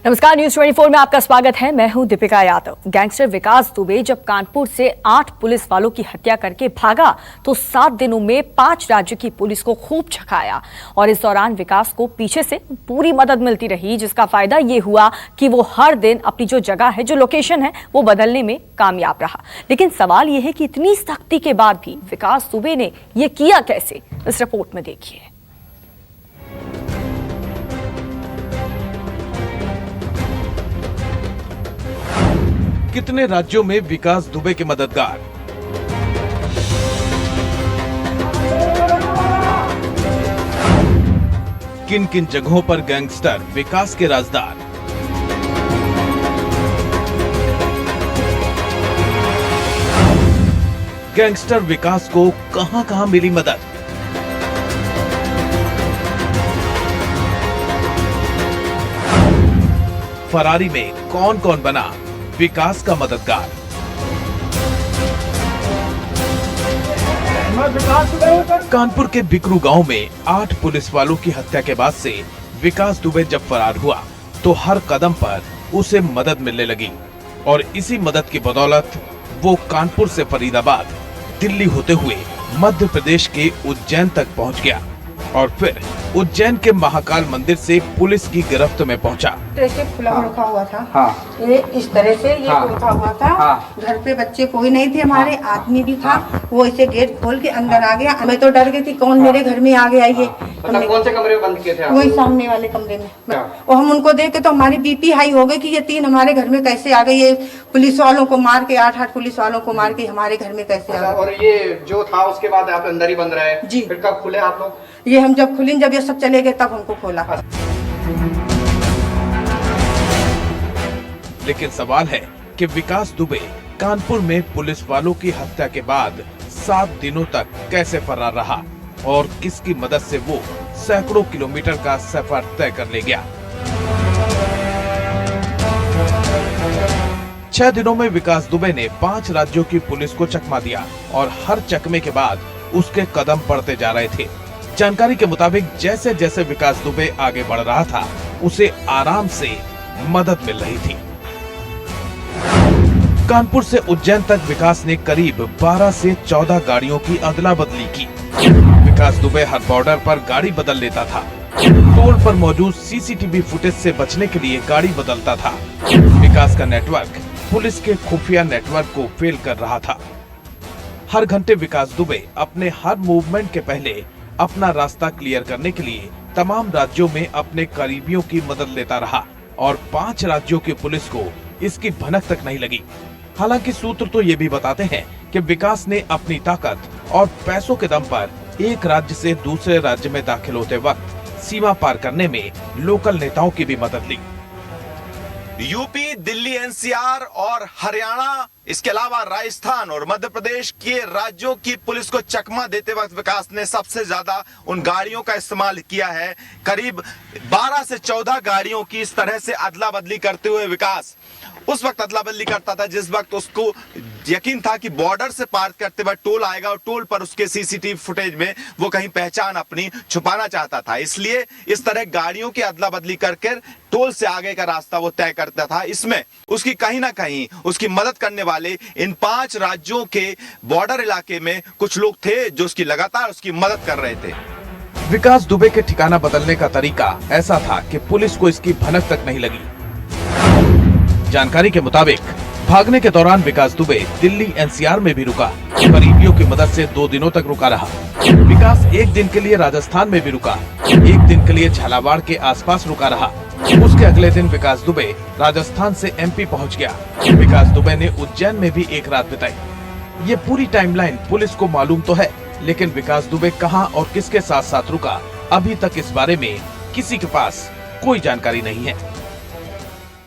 नमस्कार, न्यूज 24 में आपका स्वागत है। मैं हूं दीपिका यादव। गैंगस्टर विकास दुबे जब कानपुर से 8 पुलिस वालों की हत्या करके भागा तो 7 दिनों में 5 राज्य की पुलिस को खूब छकाया और इस दौरान विकास को पीछे से पूरी मदद मिलती रही, जिसका फायदा ये हुआ कि वो हर दिन अपनी जो जगह है, जो लोकेशन है, वो बदलने में कामयाब रहा। लेकिन सवाल ये है कि इतनी सख्ती के बाद भी विकास दुबे ने ये किया कैसे? इस रिपोर्ट में देखिए। कितने राज्यों में विकास दुबे के मददगार? किन किन जगहों पर गैंगस्टर विकास के राजदार? गैंगस्टर विकास को कहां-कहां मिली मदद? फरारी में कौन-कौन बना विकास का मददगार? कानपुर के बिकरू गांव में 8 पुलिस वालों की हत्या के बाद से विकास दुबे जब फरार हुआ तो हर कदम पर उसे मदद मिलने लगी और इसी मदद की बदौलत वो कानपुर से फरीदाबाद, दिल्ली होते हुए मध्य प्रदेश के उज्जैन तक पहुंच गया और फिर उज्जैन के महाकाल मंदिर से पुलिस की गिरफ्त में पहुंचा। ऐसे खुला रखा हुआ था। ये इस तरह से ये रखा हुआ था। घर पे बच्चे कोई नहीं थे हमारे, आदमी भी था। वो ऐसे गेट खोल के अंदर आ गया। मैं तो डर गई थी, कौन मेरे घर में आ गया ये। मतलब कौन से कमरे में बंद किए थे आप? वही सामने वाले कमरे में। और हम उनको देख के तो हमारी बीपी हाई हो गई कि ये 3 हमारे घर में कैसे आ गए, ये पुलिस वालों को मार के 8 पुलिस वालों को मार के हमारे घर में कैसे आ गए। और ये जो था उसके बाद आप अंदर ही बंद रहे जी। फिर कब खुले आप लोग? ये हम जब खुली, जब ये सब चले गए तब हमको खोला। लेकिन सवाल है कि विकास दुबे कानपुर में पुलिस वालों की हत्या के बाद 7 दिनों तक कैसे फरार रहा और किसकी मदद से वो सैकड़ों किलोमीटर का सफर तय कर ले गया। 6 दिनों में विकास दुबे ने 5 राज्यों की पुलिस को चकमा दिया और हर चकमे के बाद उसके कदम बढ़ते जा रहे थे। जानकारी के मुताबिक जैसे जैसे विकास दुबे आगे बढ़ रहा था, उसे आराम से मदद मिल रही थी। कानपुर से उज्जैन तक विकास ने करीब 12 से 14 गाड़ियों की अदला बदली की। विकास दुबे हर बॉर्डर पर गाड़ी बदल लेता था। टोल पर मौजूद सीसीटीवी फुटेज से बचने के लिए गाड़ी बदलता था। विकास का नेटवर्क पुलिस के खुफिया नेटवर्क को फेल कर रहा था। हर घंटे विकास दुबे अपने हर मूवमेंट के पहले अपना रास्ता क्लियर करने के लिए तमाम राज्यों में अपने करीबियों की मदद लेता रहा और 5 राज्यों की पुलिस को इसकी भनक तक नहीं लगी। हालांकि सूत्र तो ये भी बताते हैं कि विकास ने अपनी ताकत और पैसों के दम पर एक राज्य से दूसरे राज्य में दाखिल होते वक्त सीमा पार करने में लोकल नेताओं की भी मदद ली। यूपी, दिल्ली, एनसीआर और हरियाणा, इसके अलावा राजस्थान और मध्य प्रदेश के राज्यों की पुलिस को चकमा देते वक्त विकास ने सबसे ज्यादा उन गाड़ियों का इस्तेमाल किया है। करीब 12 से 14 गाड़ियों की इस तरह से अदला बदली करते हुए विकास उस वक्त अदला बदली करता था जिस वक्त उसको यकीन था कि बॉर्डर से पार करते वक्त टोल आएगा और टोल पर उसके सीसीटीवी फुटेज में वो कहीं पहचान अपनी छुपाना चाहता था। इसलिए इस तरह गाड़ियों की अदला बदली करके टोल से आगे का रास्ता वो तय करता था। इसमें उसकी कहीं ना कहीं उसकी मदद करने वाले इन 5 राज्यों के बॉर्डर इलाके में कुछ लोग थे जो उसकी लगातार उसकी मदद कर रहे थे। विकास दुबे के ठिकाना बदलने का तरीका ऐसा था कि पुलिस को इसकी भनक तक नहीं लगी। जानकारी के मुताबिक भागने के दौरान विकास दुबे दिल्ली एनसीआर में भी रुका। करीबियों की मदद से 2 दिनों तक रुका रहा। विकास 1 दिन के लिए राजस्थान में भी रुका। 1 दिन के लिए झालावाड़ के आसपास रुका रहा। उसके अगले दिन विकास दुबे राजस्थान से एमपी पहुंच गया। विकास दुबे ने उज्जैन में भी एक रात बिताई। ये पूरी टाइमलाइन पुलिस को मालूम तो है, लेकिन विकास दुबे कहां और किसके साथ साथ रुका, अभी तक इस बारे में किसी के पास कोई जानकारी नहीं है।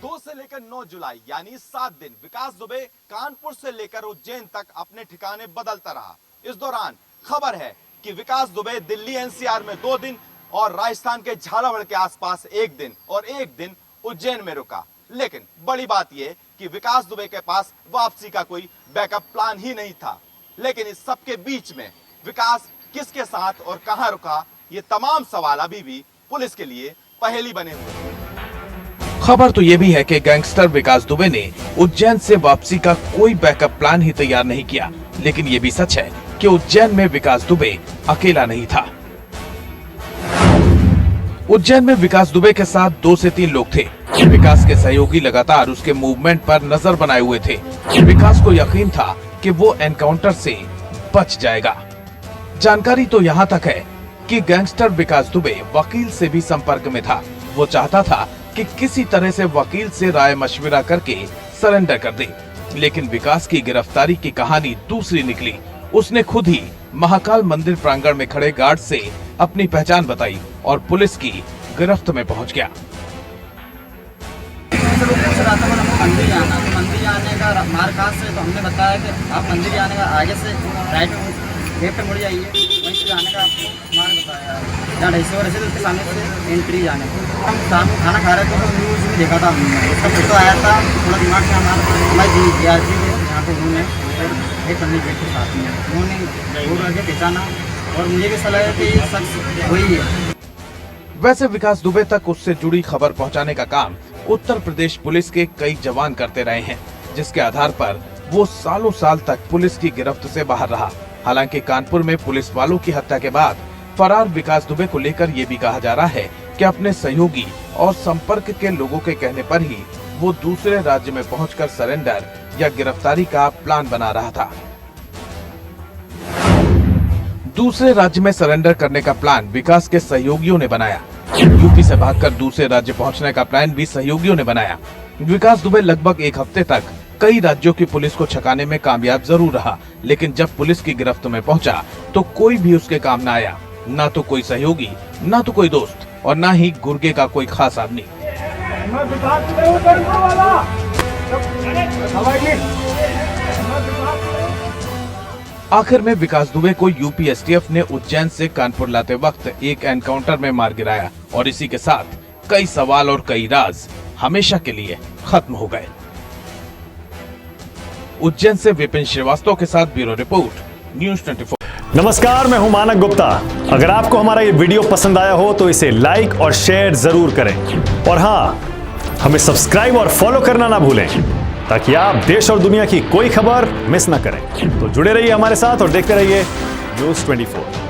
2 से लेकर 9 जुलाई यानी 7 दिन विकास दुबे कानपुर से लेकर उज्जैन तक अपने ठिकाने बदलता रहा। इस दौरान खबर है कि विकास दुबे दिल्ली एनसीआर में 2 दिन और राजस्थान के झालावाड़ के आसपास 1 दिन और 1 दिन उज्जैन में रुका। लेकिन बड़ी बात यह कि विकास दुबे के पास वापसी का कोई बैकअप प्लान ही नहीं था। लेकिन इस सबके बीच में विकास किसके साथ और कहां रुका, ये तमाम सवाल अभी भी पुलिस के लिए पहेली बने हुए हैं। खबर तो ये भी है कि गैंगस्टर विकास दुबे ने उज्जैन से वापसी का कोई बैकअप प्लान ही तैयार नहीं किया, लेकिन ये भी सच है कि उज्जैन में विकास दुबे अकेला नहीं था। उज्जैन में विकास दुबे के साथ 2 से 3 लोग थे। विकास के सहयोगी लगातार उसके मूवमेंट पर नजर बनाए हुए थे। विकास को यकीन था कि वो एनकाउंटर से बच जाएगा। जानकारी तो यहाँ तक है कि गैंगस्टर विकास दुबे वकील से भी संपर्क में था। वो चाहता था कि किसी तरह से वकील से राय मशविरा करके सरेंडर कर दे, लेकिन विकास की गिरफ्तारी की कहानी दूसरी निकली। उसने खुद ही महाकाल मंदिर प्रांगण में खड़े गार्ड से अपनी पहचान बताई और पुलिस की गिरफ्त में पहुंच गया। पूछ रहा था मंदिर जाना, तो मंदिर जाने का मार्ग से तो हमने बताया कि आप मंदिर जाने का आगे से राइट गेट पे मुड़ जाइए, वहीं से जाने का आपको मार्ग बताया। जहाँ ढाईसवर ऐसे उसके सामने से एंट्री जाने को हम शाम को खाना खा रहे थे तो न्यूज़ में देखा था हमने, उसका फोटो आया था, थोड़ा दिमाग से हमारा यहाँ पे उन्होंने एक करने गेट के साथ में उन्होंने दूर रह के पहचाना और मुझे भी सलाह है कि ये शख्स वही है। वैसे विकास दुबे तक उससे जुड़ी खबर पहुंचाने का काम उत्तर प्रदेश पुलिस के कई जवान करते रहे हैं, जिसके आधार पर वो सालों साल तक पुलिस की गिरफ्त से बाहर रहा। हालांकि कानपुर में पुलिस वालों की हत्या के बाद फरार विकास दुबे को लेकर ये भी कहा जा रहा है कि अपने सहयोगी और संपर्क के लोगों के कहने पर ही वो दूसरे राज्य में पहुंचकर सरेंडर या गिरफ्तारी का प्लान बना रहा था। दूसरे राज्य में सरेंडर करने का प्लान विकास के सहयोगियों ने बनाया। यूपी से भागकर दूसरे राज्य पहुंचने का प्लान भी सहयोगियों ने बनाया। विकास दुबे लगभग 1 हफ्ते तक कई राज्यों की पुलिस को छकाने में कामयाब जरूर रहा, लेकिन जब पुलिस की गिरफ्त में पहुंचा तो कोई भी उसके काम न आया। ना तो कोई सहयोगी, ना तो कोई दोस्त और ना ही गुर्गे का कोई खास आदमी। आखिर में विकास दुबे को यूपी एसटीएफ ने उज्जैन से कानपुर लाते वक्त एक एनकाउंटर में मार गिराया और इसी के साथ कई सवाल और कई राज हमेशा के लिए खत्म हो गए। उज्जैन से विपिन श्रीवास्तव के साथ ब्यूरो रिपोर्ट, न्यूज़ 24। नमस्कार, मैं हूं मानक गुप्ता। अगर आपको हमारा ये वीडियो पसंद आया हो तो इसे लाइक और शेयर जरूर करें और हाँ, हमें सब्सक्राइब और फॉलो करना ना भूलें ताकि आप देश और दुनिया की कोई खबर मिस ना करें। तो जुड़े रहिए हमारे साथ और देखते रहिए न्यूज़ 24।